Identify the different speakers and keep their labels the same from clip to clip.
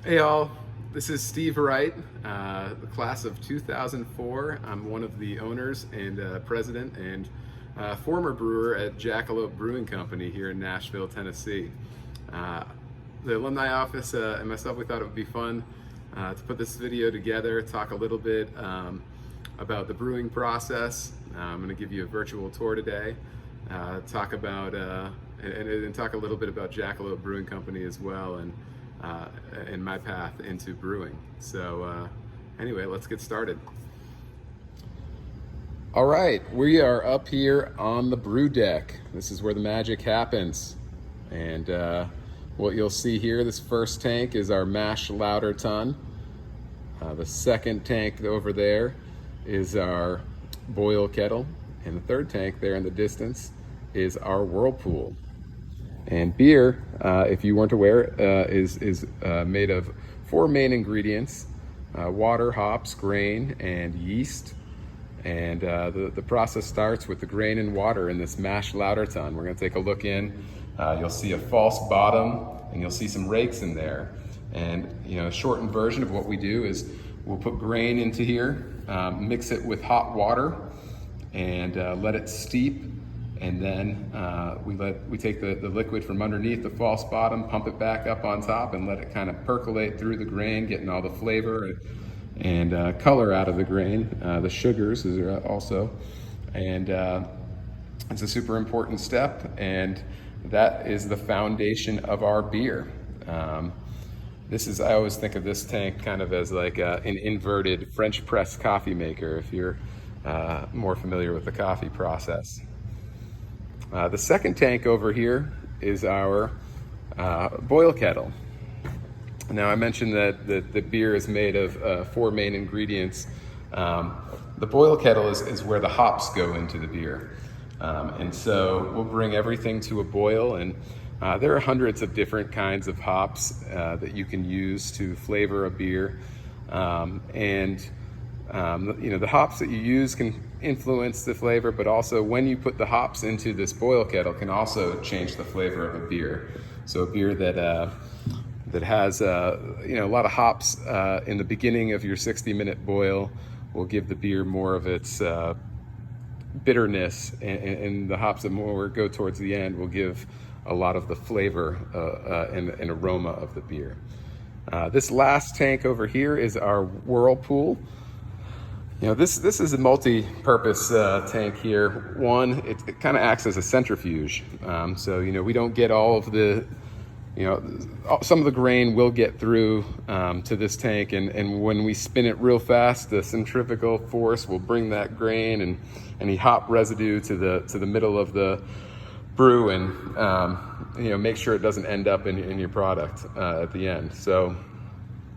Speaker 1: Hey all, this is Steve Wright, the class of 2004. I'm one of the owners and president and former brewer at Jackalope Brewing Company here in Nashville, Tennessee. The alumni office and myself, we thought it would be fun to put this video together, talk a little bit about the brewing process. I'm going to give you a virtual tour today, talk about and talk a little bit about Jackalope Brewing Company as well, and my path into brewing. So anyway, let's get started. All right, we are up here on the brew deck. This is where the magic happens. And what you'll see here, this first tank is our mash lauter tun. The second tank over there is our boil kettle. And the third tank there in the distance is our whirlpool. And beer, if you weren't aware, is made of four main ingredients: water, hops, grain, and yeast. And the process starts with the grain and water in this mash lauter tun. We're going to take a look in. You'll see a false bottom, and you'll see some rakes in there. And a shortened version of what we do is we'll put grain into here, mix it with hot water, and let it steep. And then we take the liquid from underneath the false bottom, pump it back up on top, and let it kind of percolate through the grain, getting all the flavor and color out of the grain. The sugars is also, and it's a super important step, and that is the foundation of our beer. I always think of this tank kind of as like an inverted French press coffee maker, if you're more familiar with the coffee process. The second tank over here is our boil kettle. Now, I mentioned that the beer is made of four main ingredients. The boil kettle is where the hops go into the beer. And so we'll bring everything to a boil, and there are hundreds of different kinds of hops that you can use to flavor a beer. The hops that you use can influence the flavor, but also when you put the hops into this boil kettle can also change the flavor of a beer. So a beer that has a lot of hops in the beginning of your 60-minute boil will give the beer more of its bitterness, and the hops that more go towards the end will give a lot of the flavor and aroma of the beer. This last tank over here is our whirlpool. This is a multi-purpose tank here. One, it kind of acts as a centrifuge. So we don't get all of the, some of the grain will get through to this tank, and when we spin it real fast, the centrifugal force will bring that grain and any hop residue to the middle of the brew, and make sure it doesn't end up in your product at the end. So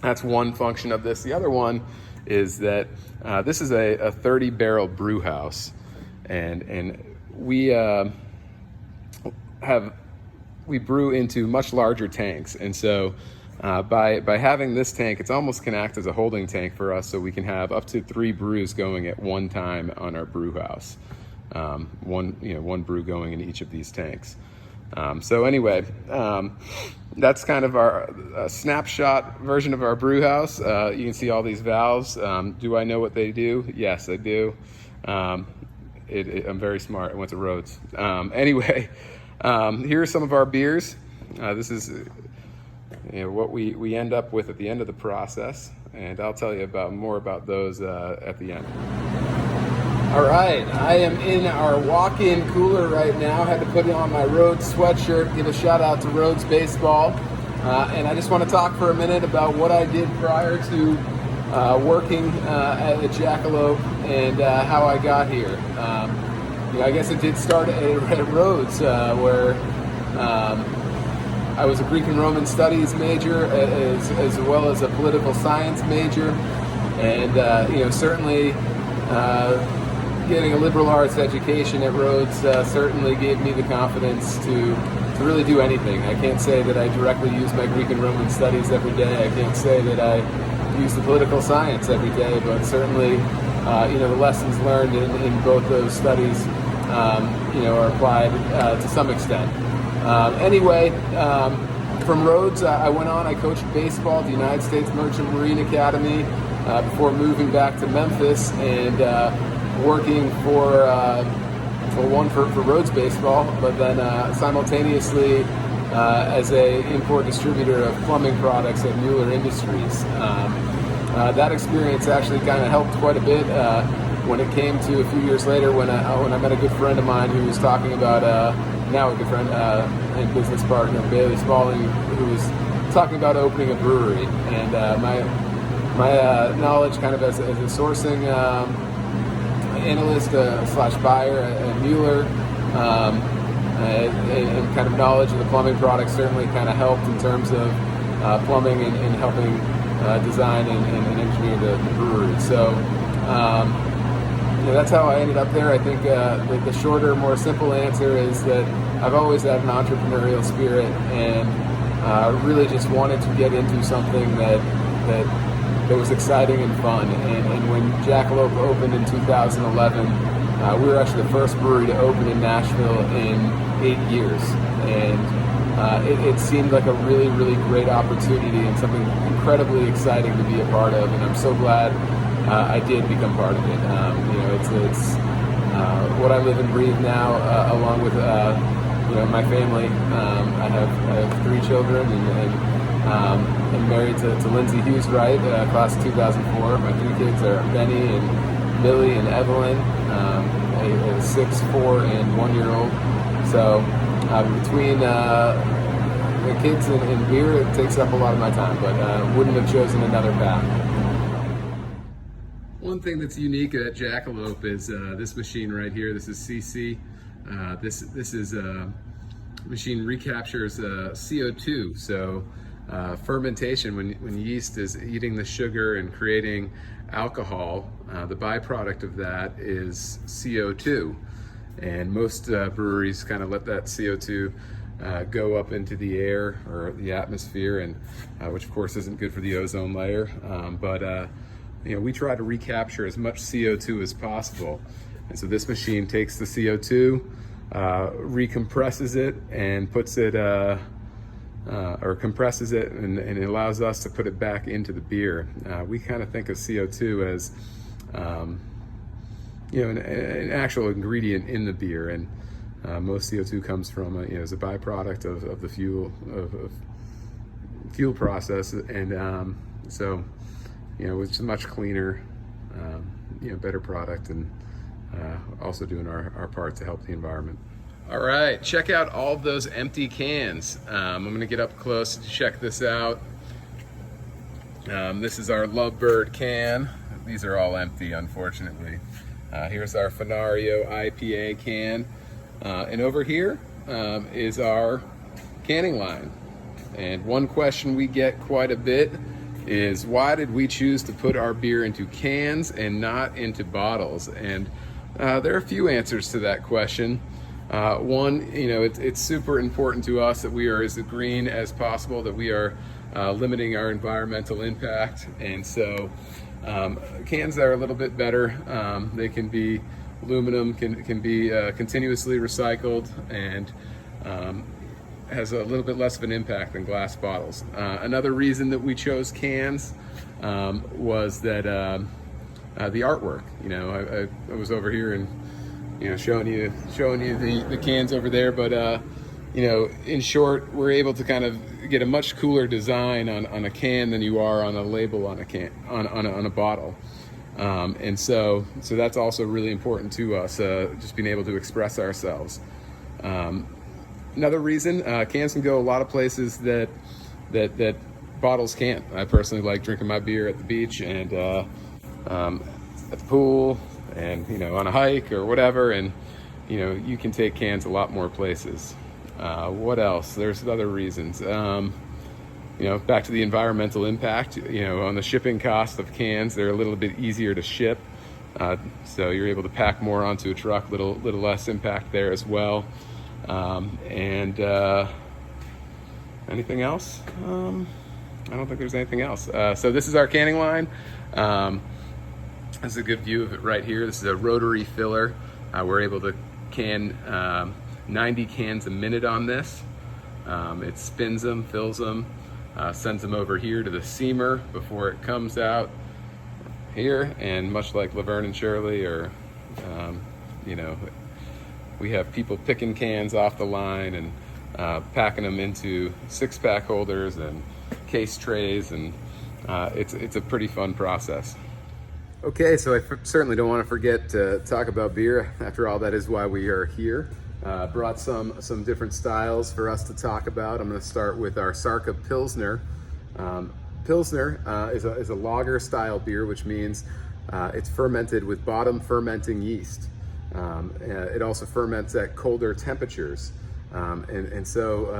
Speaker 1: that's one function of this. The other one is that this is a 30-barrel brew house, and we brew into much larger tanks. And so by having this tank, it's almost can act as a holding tank for us, so we can have up to 3 brews going at one time on our brew house. One brew going in each of these tanks. So anyway, that's kind of our snapshot version of our brew house. You can see all these valves. Do I know what they do? Yes, I do. I'm very smart. I went to Rhodes. Anyway, here are some of our beers. This is what we end up with at the end of the process, and I'll tell you more about those at the end. All right, I am in our walk-in cooler right now. Had to put on my Rhodes sweatshirt, give a shout out to Rhodes Baseball. And I just want to talk for a minute about what I did prior to working at Jackalope and how I got here. I guess it did start at Rhodes, where I was a Greek and Roman Studies major as well as a political science major. And, certainly getting a liberal arts education at Rhodes certainly gave me the confidence to really do anything. I can't say that I directly use my Greek and Roman studies every day. I can't say that I use the political science every day, but certainly, the lessons learned in both those studies, are applied to some extent. From Rhodes, I went on. I coached baseball at the United States Merchant Marine Academy before moving back to Memphis and working for Rhodes baseball, but then simultaneously as a import distributor of plumbing products at Mueller Industries. That experience actually kind of helped quite a bit when it came to a few years later when I met a good friend of mine who was talking about, now a good friend and business partner, Bailey Spalding, who was talking about opening a brewery. And my knowledge kind of as a sourcing analyst slash buyer at Mueller, and kind of knowledge of the plumbing products certainly kind of helped in terms of plumbing and helping design and engineer the brewery. So that's how I ended up there. I think the shorter, more simple answer is that I've always had an entrepreneurial spirit and really just wanted to get into something that was exciting and fun. And when Jackalope opened in 2011, we were actually the first brewery to open in Nashville in 8 years. And it seemed like a really, really great opportunity and something incredibly exciting to be a part of. And I'm so glad I did become part of it. It's what I live and breathe now, along with my family. I have 3 children and married to Lindsay Hughes Wright, class of 2004. My 3 kids are Benny and Millie and Evelyn, a 6, 4, and 1-year-old. So between the kids and beer, it takes up a lot of my time, but wouldn't have chosen another path. One thing that's unique at Jackalope is this machine right here. This is CC. This is a machine recaptures CO2. So fermentation, when yeast is eating the sugar and creating alcohol, the byproduct of that is CO2. And most breweries kind of let that CO2 go up into the air or the atmosphere, and which of course isn't good for the ozone layer. But we try to recapture as much CO2 as possible. And so this machine takes the CO2, recompresses it, and puts it, or compresses it, and it allows us to put it back into the beer. We kind of think of CO2 as, an actual ingredient in the beer, and most CO2 comes from, as a byproduct of the fuel process, and so. It's a much cleaner, better product, and also doing our part to help the environment. All right, check out all of those empty cans. I'm gonna get up close to check this out. This is our Lovebird can. These are all empty, unfortunately. Here's our Fenario IPA can. And over here is our canning line. And one question we get quite a bit is, why did we choose to put our beer into cans and not into bottles? And there are a few answers to that question. One, it's super important to us that we are as green as possible, that we are limiting our environmental impact. And so cans that are a little bit better, they can be aluminum, can be continuously recycled, and has a little bit less of an impact than glass bottles. Another reason that we chose cans was that the artwork. I was over here and showing you the cans over there, but in short, we're able to kind of get a much cooler design on a can than you are on a label on a can on a bottle. And so that's also really important to us, just being able to express ourselves. Another reason, cans can go a lot of places that bottles can't. I personally like drinking my beer at the beach and at the pool, and on a hike or whatever, and you can take cans a lot more places. What else? There's other reasons. Back to the environmental impact. On the shipping cost of cans, they're a little bit easier to ship, so you're able to pack more onto a truck. Little less impact there as well. And anything else? I don't think there's anything else. So this is our canning line. This is a good view of it right here. This is a rotary filler. We're able to can 90 cans a minute on this. It spins them, fills them, sends them over here to the seamer before it comes out here. And much like Laverne and Shirley, or you know, we have people picking cans off the line and packing them into 6-pack holders and case trays, and it's a pretty fun process. Okay, so I certainly don't want to forget to talk about beer. After all, that is why we are here. Brought some different styles for us to talk about. I'm going to start with our Sarka Pilsner. Pilsner is a lager style beer, which means it's fermented with bottom fermenting yeast. It also ferments at colder temperatures, and so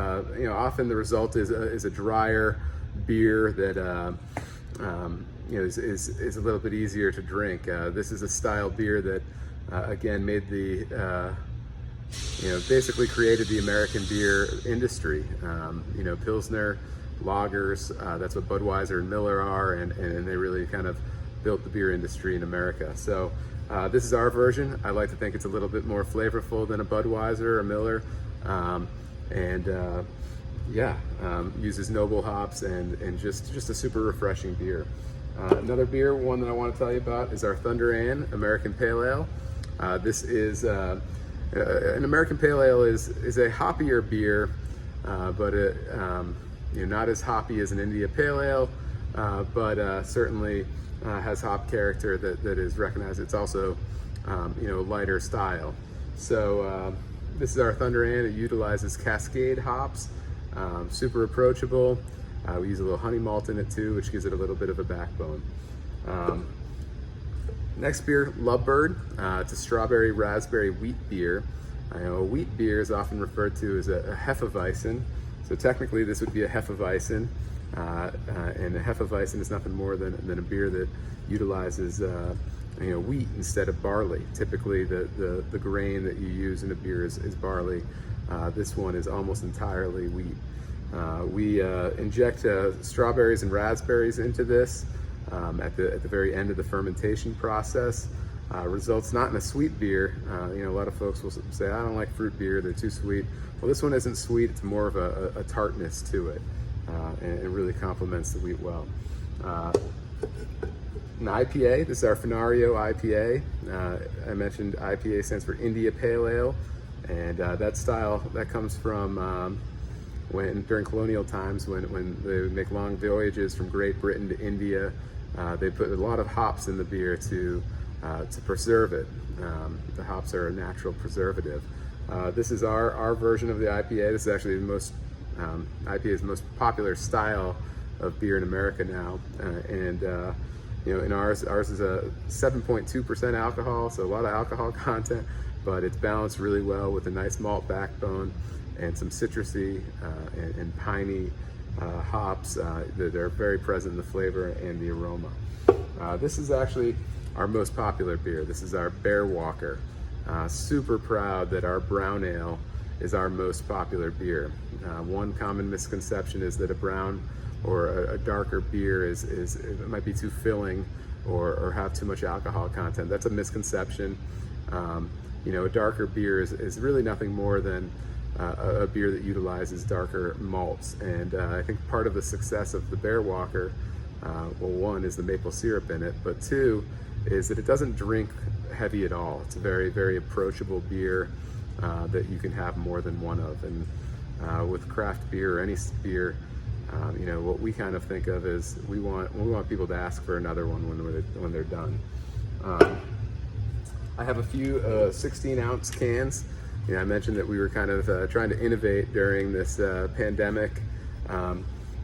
Speaker 1: often the result is a drier beer that is a little bit easier to drink. This is a style beer that again made the basically created the American beer industry. Pilsner, lagers, that's what Budweiser and Miller are, and they really kind of built the beer industry in America. So this is our version. I like to think it's a little bit more flavorful than a Budweiser or Miller, uses noble hops and just a super refreshing beer. Another beer, one that I want to tell you about, is our Thunder Ann American Pale Ale. This is an American Pale Ale is a hoppier beer, but not as hoppy as an India Pale Ale, but certainly has hop character that is recognized. It's also lighter style. So this is our Thunder Ann. It utilizes Cascade hops, super approachable. We use a little honey malt in it too, which gives it a little bit of a backbone. Next beer, Lovebird. It's a strawberry raspberry wheat beer. A wheat beer is often referred to as a Hefeweizen. So technically this would be a Hefeweizen. And a Hefeweizen is nothing more than a beer that utilizes wheat instead of barley. Typically the grain that you use in a beer is barley. This one is almost entirely wheat. We inject strawberries and raspberries into this at the very end of the fermentation process. Results not in a sweet beer. A lot of folks will say, I don't like fruit beer, they're too sweet. Well, this one isn't sweet, it's more of a tartness to it, and it really complements the wheat well. An IPA, this is our Fenario IPA. I mentioned IPA stands for India Pale Ale, and that style, that comes from during colonial times when they would make long voyages from Great Britain to India. They put a lot of hops in the beer to preserve it. The hops are a natural preservative. This is our version of the IPA. This is actually the most IPA's most popular style of beer in America now, in ours is a 7.2% alcohol, so a lot of alcohol content, but it's balanced really well with a nice malt backbone and some citrusy and piney hops that are very present in the flavor and the aroma. This is actually our most popular beer. This is our Bear Walker. Super proud that our brown ale is our most popular beer. One common misconception is that a brown or a darker beer it might be too filling or have too much alcohol content. That's a misconception. A darker beer is really nothing more than a beer that utilizes darker malts. And I think part of the success of the Bear Walker, one is the maple syrup in it, but two is that it doesn't drink heavy at all. It's a very, very approachable beer that you can have more than one of. And with craft beer or any beer, what we kind of think of is we want people to ask for another one when they're done. I have a few 16-ounce cans. I mentioned that we were kind of trying to innovate during this pandemic.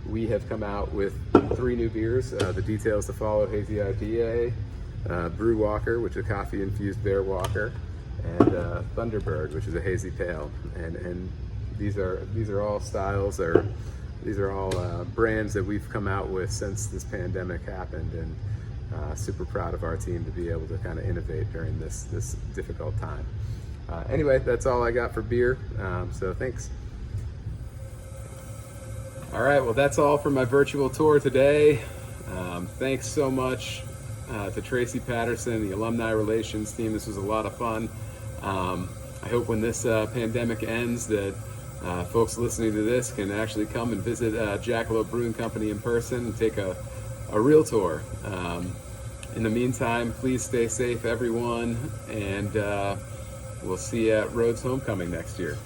Speaker 1: We have come out with 3 new beers. The details to follow: Hazy IPA, Brew Walker, which is a coffee-infused Bear Walker, and Thunderbird, which is a hazy pale. And these are all styles, or these are all brands that we've come out with since this pandemic happened, and super proud of our team to be able to kind of innovate during this difficult time. Anyway, that's all I got for beer, so thanks. All right, well, that's all for my virtual tour today. Thanks so much to Tracy Patterson, the Alumni Relations team. This was a lot of fun. I hope when this pandemic ends that folks listening to this can actually come and visit Jackalope Brewing Company in person and take a real tour. In the meantime, please stay safe, everyone, and we'll see you at Rhodes Homecoming next year.